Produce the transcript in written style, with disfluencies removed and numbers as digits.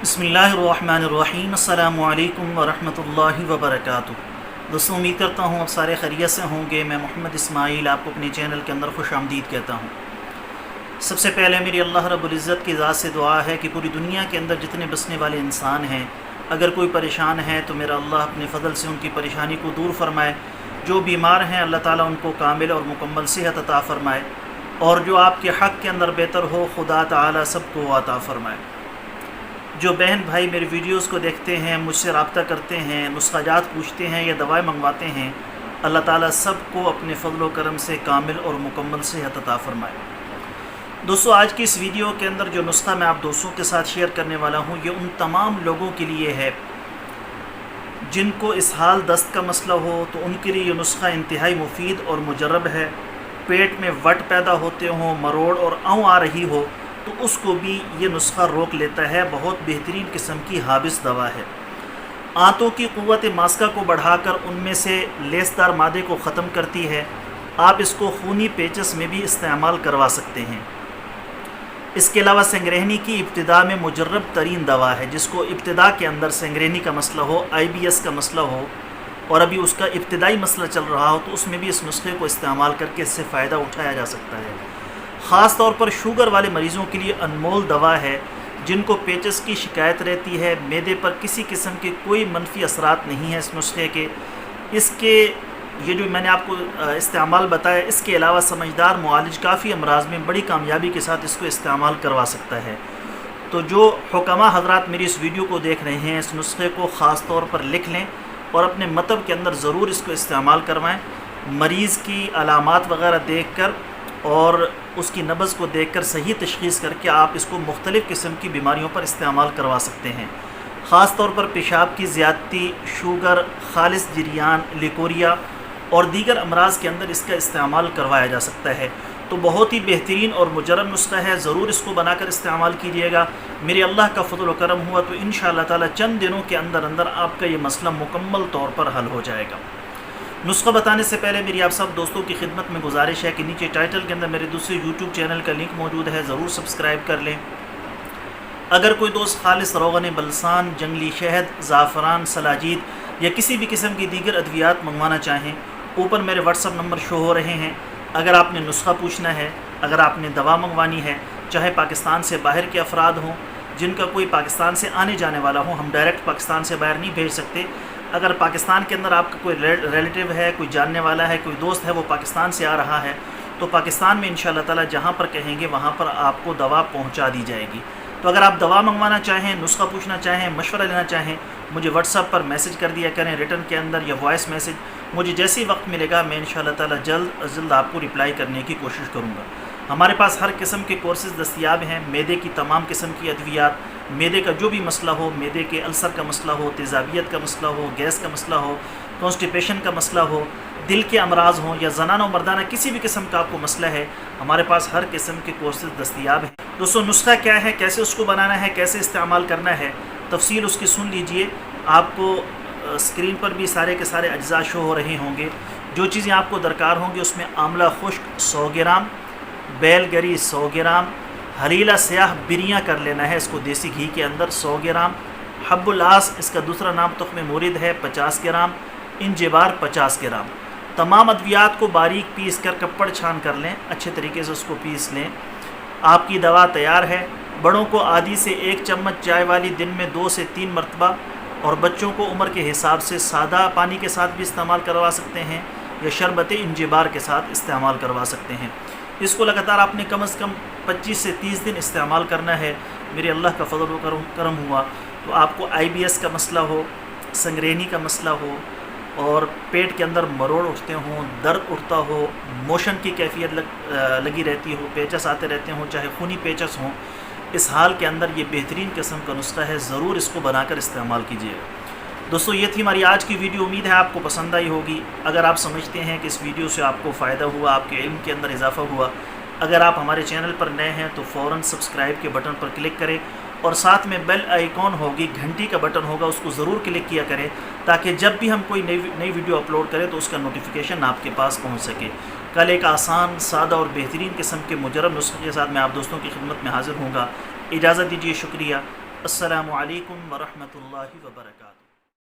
बिस्मिल्लाहिर्रहमानिर्रहीम। अस्सलामु अलैकुम वरहमतुल्लाहि वबरकातुह। दोस्तों, उम्मीद करता हूँ आप सारे खैरियत से होंगे। मैं मोहम्मद इस्माइल आपको अपने चैनल के अंदर खुश आमदीद कहता हूँ। सबसे पहले मेरी अल्लाह रब्बुल इज़्ज़त की ज़ात से दुआ है कि पूरी दुनिया के अंदर जितने बसने वाले इंसान हैं, अगर कोई परेशान है तो मेरा अल्लाह अपने फ़ضل से उनकी परेशानी को दूर फरमाए। जो बीमार हैं अल्लाह ताला उनको कामिल और मुकम्मल सेहत अता फ़रमाए, और जो आपके हक़ के अंदर बेहतर हो खुदा ताला सबको अता फ़रमाए। जो बहन भाई मेरे वीडियोस को देखते हैं, मुझसे रब्ता करते हैं, नुस्ख़ाजात पूछते हैं या दवाएं मंगवाते हैं, अल्लाह ताला सबको अपने फ़ज़ल व करम से कामिल और मुकम्मल सेहत अता फ़रमाए। दोस्तों, आज की इस वीडियो के अंदर जो नुस्ख़ा मैं आप दोस्तों के साथ शेयर करने वाला हूँ, ये उन तमाम लोगों के लिए है जिनको इसहाल दस्त का मसला हो, तो उनके लिए ये नुस्ख़ा इंतहाई मुफीद और मुजर्रब है। पेट में वट पैदा होते हों, मरोड़ और आँव आ रही हो, तो उसको भी ये नुस्ख़ा रोक लेता है। बहुत बेहतरीन किस्म की हाबिस दवा है। आंतों की क़ुव्वत मास्का को बढ़ाकर उनमें से लेसदार मादे को ख़त्म करती है। आप इसको खूनी पेचस में भी इस्तेमाल करवा सकते हैं। इसके अलावा सेंगरेहनी की इब्तिदा में मुजर्रब तरीन दवा है। जिसको इब्तिदा के अंदर सेंगरेहनी का मसला हो, IBS का मसला हो, और अभी उसका इब्तिदाई मसला चल रहा हो, तो उसमें भी इस नुस्खे को इस्तेमाल करके इससे फ़ायदा उठाया जा सकता है। ख़ास तौर पर शुगर वाले मरीज़ों के लिए अनमोल दवा है। जिनको पेचस की शिकायत रहती है, मैदे पर किसी किस्म के कोई मनफी असरात नहीं है इस नुस्खे के। इसके ये जो मैंने आपको इस्तेमाल बताया, इसके अलावा समझदार मुआलिज काफ़ी अमराज में बड़ी कामयाबी के साथ इसको इस्तेमाल करवा सकता है। तो जो हुक्मा हज़रात मेरी इस वीडियो को देख रहे हैं, इस नुस्खे को ख़ास तौर पर लिख लें और अपने मतब के अंदर ज़रूर इसको इस्तेमाल करवाएँ। मरीज़ की अलामात वग़ैरह देख कर और उसकी नब्ज़ को देखकर सही तशख़ीस करके आप इसको मुख्तलिफ़ किस्म की बीमारियों पर इस्तेमाल करवा सकते हैं। ख़ास तौर पर पेशाब की ज़्यादती, शुगर, खालिस जरियान, लिकोरिया और दीगर अमराज के अंदर इसका इस्तेमाल करवाया जा सकता है। तो बहुत ही बेहतरीन और मुजर्रब नुस्ख़ा है। ज़रूर इसको बनाकर इस्तेमाल कीजिएगा। मेरे अल्लाह का फ़ज़ल व करम हुआ तो इंशाअल्लाह ताला चंद दिनों के अंदर अंदर आपका ये मसला मुकम्मल तौर पर हल हो जाएगा। नुस्ख़ा बताने से पहले मेरी आप सब दोस्तों की खिदमत में गुजारिश है कि नीचे टाइटल के अंदर मेरे दूसरे यूट्यूब चैनल का लिंक मौजूद है, ज़रूर सब्सक्राइब कर लें। अगर कोई दोस्त खालिस रोग़न बलसान, जंगली शहद, ज़ाफ़रान, सलाजीत या किसी भी किस्म की दीगर अद्वियात मंगवाना चाहें, ऊपर मेरे व्हाट्सअप नंबर शो हो रहे हैं। अगर आपने नुस्ख़ा पूछना है, अगर आपने दवा मंगवानी है, चाहे पाकिस्तान से बाहर के अफराद हों, जिनका कोई पाकिस्तान से आने जाने वाला हो, हम डायरेक्ट पाकिस्तान से बाहर नहीं भेज सकते। अगर पाकिस्तान के अंदर आपका कोई रिलेटिव है, कोई जानने वाला है, कोई दोस्त है, वो पाकिस्तान से आ रहा है, तो पाकिस्तान में इंशाअल्लाह ताला जहाँ पर कहेंगे वहाँ पर आपको दवा पहुँचा दी जाएगी। तो अगर आप दवा मंगवाना चाहें, नुस्ख़ा पूछना चाहें, मशवरा लेना चाहें, मुझे व्हाट्सअप पर मैसेज कर दिया करें, रिटर्न के अंदर या वॉइस मैसेज। मुझे जैसे ही वक्त मिलेगा मैं इंशाअल्लाह ताला जल्द अज जल्द आपको रिप्लाई करने की कोशिश करूँगा। हमारे पास हर किस्म के कोर्सेज़ दस्तियाब हैं। मैदे की तमाम किस्म की अद्वियात, मैदे का जो भी मसला हो, मैदे के अल्सर का मसला हो, तेज़ाबियत का मसला हो, गैस का मसला हो, कॉन्स्टिपेशन का मसला हो, दिल के अमराज हों या ज़नाना और मर्दाना किसी भी किस्म का आपको मसला है, हमारे पास हर किस्म के कोर्सेज़ दस्तियाब हैं। दोस्तों, नुस्ख़ा क्या है, कैसे उसको बनाना है, कैसे इस्तेमाल करना है, तफसील उसकी सुन लीजिए। आपको स्क्रीन पर भी सारे के सारे अज्जा शो हो रहे होंगे। जो चीज़ें आपको दरकार होंगी उसमें आमला खुश्क 100 ग्राम, बैलगरी 100 ग्राम, हरीला स्याह बिरियाँ कर लेना है इसको देसी घी के अंदर 100 ग्राम, हब्बुल आस इसका दूसरा नाम तुख्म मुरिद है 50 ग्राम, इंजबार 50 ग्राम। तमाम अद्वियात को बारीक पीस कर कपड़ छान कर लें, अच्छे तरीके से उसको पीस लें। आपकी दवा तैयार है। बड़ों को आधी से 1 चम्मच चाय वाली दिन में 2 से 3 मरतबा, और बच्चों को उम्र के हिसाब से सादा पानी के साथ भी इस्तेमाल करवा सकते हैं या शरबत इंजबार के साथ इस्तेमाल करवा सकते हैं। इसको लगातार आपने कम से कम 25 से 30 दिन इस्तेमाल करना है। मेरे अल्लाह का फ़ज़ल व करम हुआ तो आपको IBS का मसला हो, सेंगरेहनी का मसला हो, और पेट के अंदर मरोड़ उठते हों, दर्द उठता हो, मोशन की कैफियत लगी रहती हो, पेचस आते रहते हों, चाहे खूनी पेचस हों, इस हाल के अंदर ये बेहतरीन किस्म का नुस्ख़ा है। ज़रूर इसको बनाकर इस्तेमाल कीजिएगा। दोस्तों, ये थी हमारी आज की वीडियो। उम्मीद है आपको पसंद आई होगी। अगर आप समझते हैं कि इस वीडियो से आपको फ़ायदा हुआ, आपके इल्म के अंदर इजाफ़ा हुआ, अगर आप हमारे चैनल पर नए हैं तो फ़ौरन सब्सक्राइब के बटन पर क्लिक करें, और साथ में बेल आइकॉन होगी, घंटी का बटन होगा, उसको ज़रूर क्लिक किया करें, ताकि जब भी हम कोई नई वीडियो अपलोड करें तो उसका नोटिफिकेशन आपके पास पहुंच सके। कल एक आसान, सादा और बेहतरीन किस्म के मुजर्रब नुस्खे के साथ मैं आप दोस्तों की खिदमत में हाज़िर हूँगा। इजाज़त दीजिए। शुक्रिया। السلام علیکم ورحمۃ اللہ وبرکاتہ۔